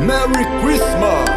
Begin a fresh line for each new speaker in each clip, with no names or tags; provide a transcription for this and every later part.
Merry Christmas.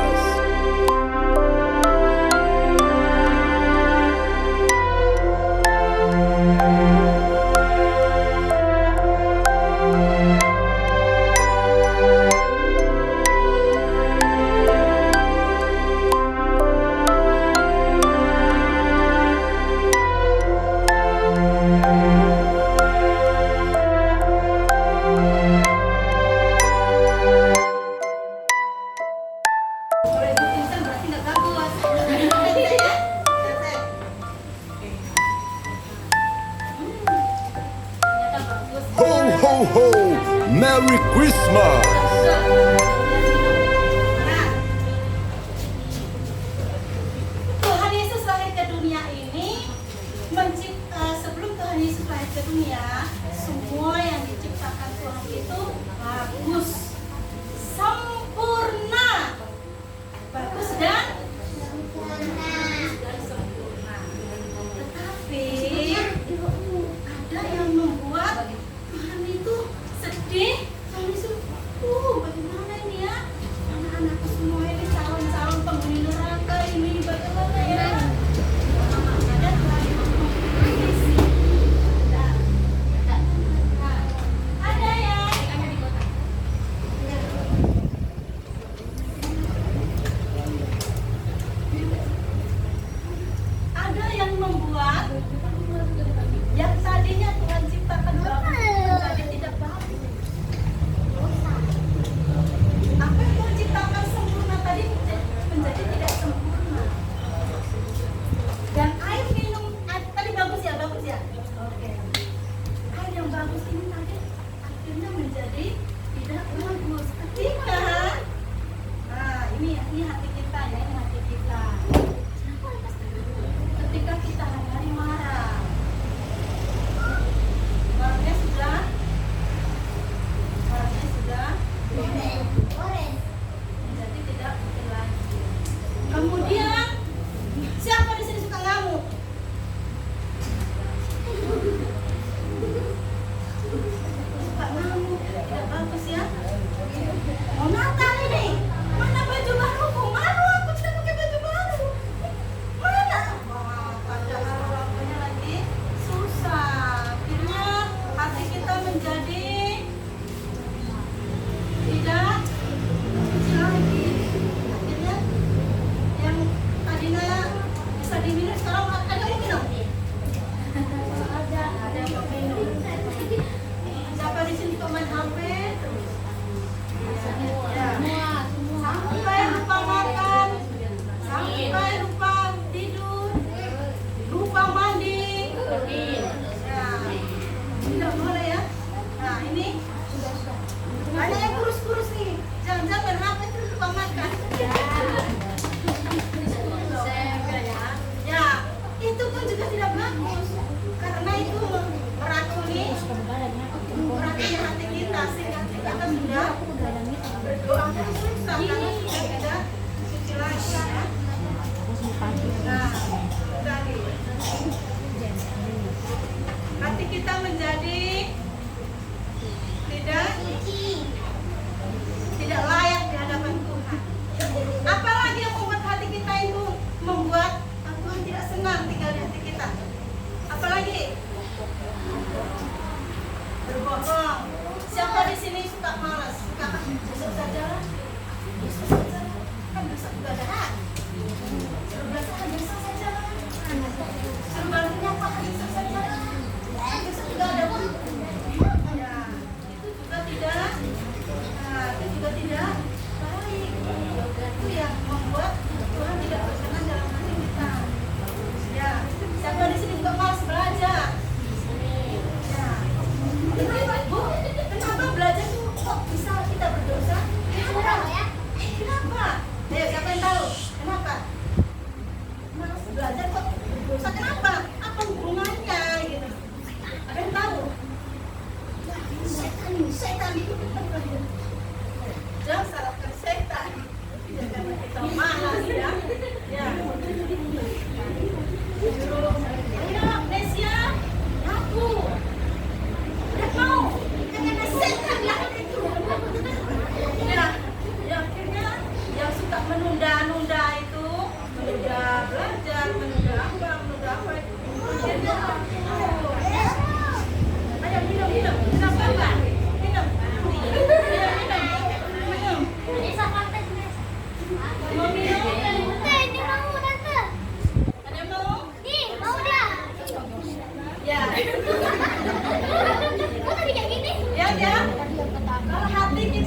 Ho ho ho, Merry Christmas.
Tuhan Yesus lahir ke dunia ini sebelum Tuhan Yesus lahir ke dunia, semua yang diciptakan Tuhan itu bagus, sempurna, bagus dan sempurna. Tetapi ada yang membuat Tuhan itu sedih. Tuhan Yesus, bagaimana ini ya? Anak-anakku semua ini calon-calon penghuni neraka ini, bagaimana ya? Ada Tuhan mengisi. Ada ya? Ada yang membuat yang tadinya Tuhan ciptakan bagus menjadi tidak bagus. Apa yang Tuhan ciptakan sempurna tadi menjadi tidak sempurna. Dan air minum tadi bagus ya? Oke. Air yang bagus ini tadi akhirnya menjadi tidak bagus. Ketika ini hati kita ya, ini hati kita. Ketika kita hari-hari marah, marahnya sudah menjadi tidak mungkin lagi. Kemudian siapa di sini suka ngamuk? Suka ngamuk, tidak bagus ya. Mau Natal ini, mana baju baruku? Malu aku tidak pakai baju baru. Mana? Padahal waktunya lagi susah. Akhirnya hati kita menjadi tidak suci lagi. Akhirnya yang tadinya bisa diminum sekarang ada yang minum. Ada yang mau minum. Siapa di sini main HP terus? Ya. Sampai lupa makan, sampai lupa tidur, lupa mandi. Ya. Tidak boleh ya. Nah ini ada yang kurus-kurus nih. Jangan-jangan main HP terus lupa makan. Ya, itu pun juga tidak bagus. Karena itu meracuni hati kita, sehingga hati kita sudah berdoa terus susah karena sudah tidak suci lagi ya. Nah, tadi hati kita menjadi tidak layak di hadapan Tuhan. Apalagi yang membuat hati kita itu membuat Tuhan tidak senang tinggal di hati kita. Apalagi berbohong. Siapa di sini suka malas? Suka besok saja lah. Besok saja lah. Kan besok juga ada hari. Suruh belajar besok saja lah. Suruh bantunya apa? Besok saja lah. Besok juga ada waktu. Ya, itu juga tidak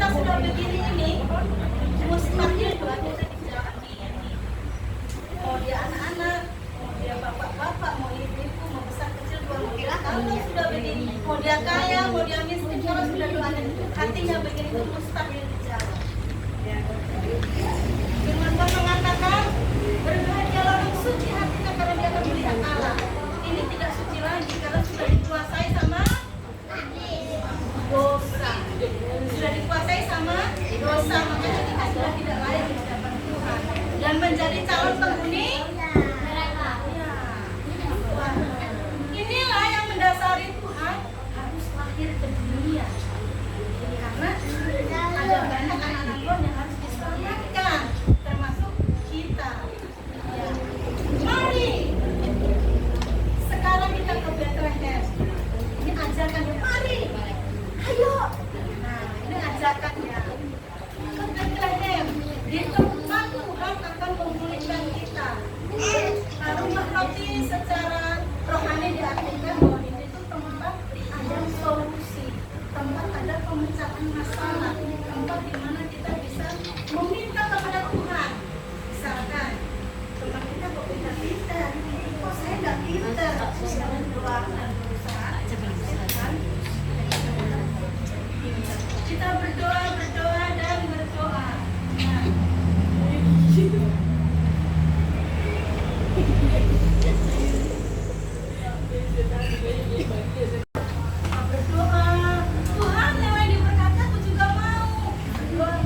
kita sudah begini ini, mustahil Tuhan kita dijauhi. Mau dia anak-anak, mau dia bapak-bapak, mau ibu-ibu, mau besar kecil, mau kita kalau sudah begini, mau dia kaya, mau dia miskin, kalau sudah doakan hatinya begini itu mustahil dijauhi. Firman Tuhan mengatakan, berbahagialah orang suci hatinya karena dia akan melihat Allah. Ini tidak suci lagi karena sudah dikuasai sama dosa. Sudah dikuasai sama dosa, makanya kita sudah tidak layak di hadapan Tuhan dan menjadi calon penghuni neraka. Ya. Inilah yang mendasari Tuhan harus lahir ke dunia. Karena ada banyak anak-anak Tuhan yang harus diselamatkan, termasuk kita. Ya. Mari sekarang kita ke Bethlehem. Ini ajakannya, mari, ayo. Nah, ini ajakannya ke Bethlehem. Di tempat Tuhan akan memulihkan kita. Rumah roti secara rohani diartikan bahwa ini itu tempat ada solusi, tempat ada pemecahan masalah, tempat di mana kita bisa meminta kepada Tuhan. Misalkan teman kita kok tidak pintar, kok saya nggak pintar, saya berdoa dan berusaha aja kan? Kita berdoa dan berdoa. Nah, berdoa, Tuhan yang lain diberkati, aku juga mau berdoa.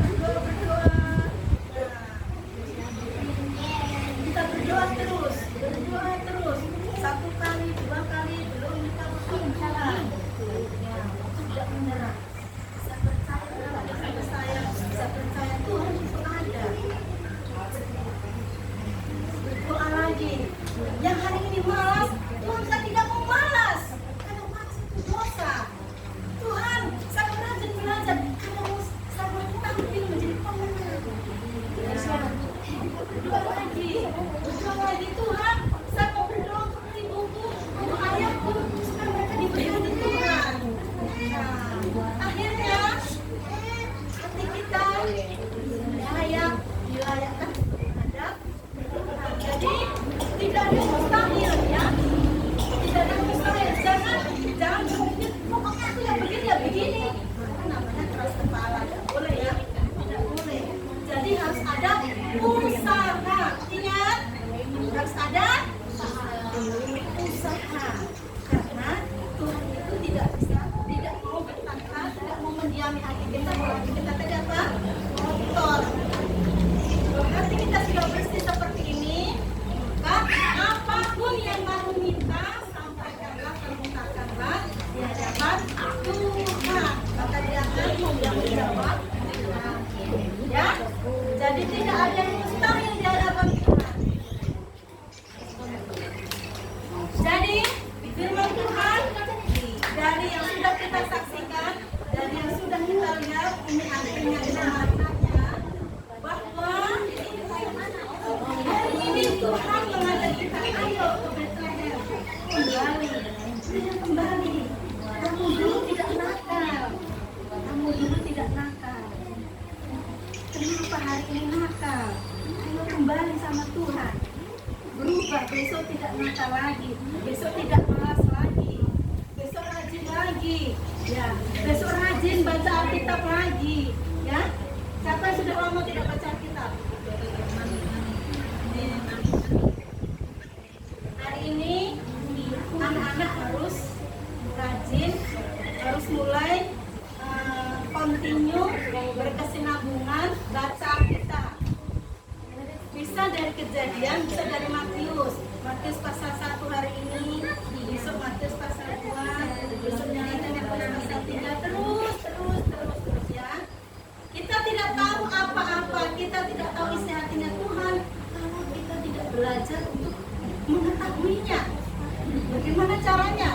Kita berdoa terus, satu kali, dua kali, belum kita berdoa. Ya, tidak menyerah. Bisa percaya, bisa percaya Tuhan itu ada. Berdoa lagi. Yang hari ini malas, Tuhan saya tidak mau malas. Karena malas itu dosa. Tuhan, saya rajin belajar. Karena saya mau tampil menjadi pemenang. Berdoa lagi. Tuhan, saya mau berdoa untuk ibuku, untuk ayahku, supaya mereka diberkati Tuhan. Nah, akhirnya hati kita dilayakkan terhadap Tuhan. Jadi tidak ada mustahil, ya. Tidak ada mustahil. Jangan berpikir, pokoknya aku yang begini ya begini. Itu namanya keras kepala. Tidak boleh, ya. Tidak boleh. Jadi harus ada usaha. Ingat, harus ada usaha. Karena Tuhan itu tidak mau bertanya, tidak mau mendiami hati kita kalau hati kita tadi apa? Kotor. Kalau hati kita sudah bersih seperti ini, maka apapun yang mau minta, sampaikanlah, kemukakanlah di hadapan Tuhan. Maka dia akan menjawab. Ya, jadi tidak ada yang mustahil di hadapan Tuhan. Jadi firman Tuhan dari yang sudah kita saksikan, dari yang sudah kita lihat, ini artinya maknanya bahwa hari ini Tuhan mengajak kita, ayo ke Bethlehem, kembali. Kamu dulu tidak nakal. Kenapa hari ini nakal? Ayo kembali sama Tuhan. Berubah, besok tidak nakal lagi, besok tidak malas lagi, besok rajin lagi, ya. Besok rajin baca Alkitab lagi, ya. Siapa yang sudah lama tidak baca Alkitab? Hari ini anak-anak harus rajin, harus mulai continue berkesinambungan baca Alkitab. Bisa dari Kejadian, bisa dari Matius pasal 1 hari ini, besok Matius pasal 2, besoknya lagi Matius pasal 3, terus ya. Kita tidak tahu apa-apa, kita tidak tahu isi hatinya Tuhan kalau kita tidak belajar untuk mengetahuinya. Bagaimana caranya?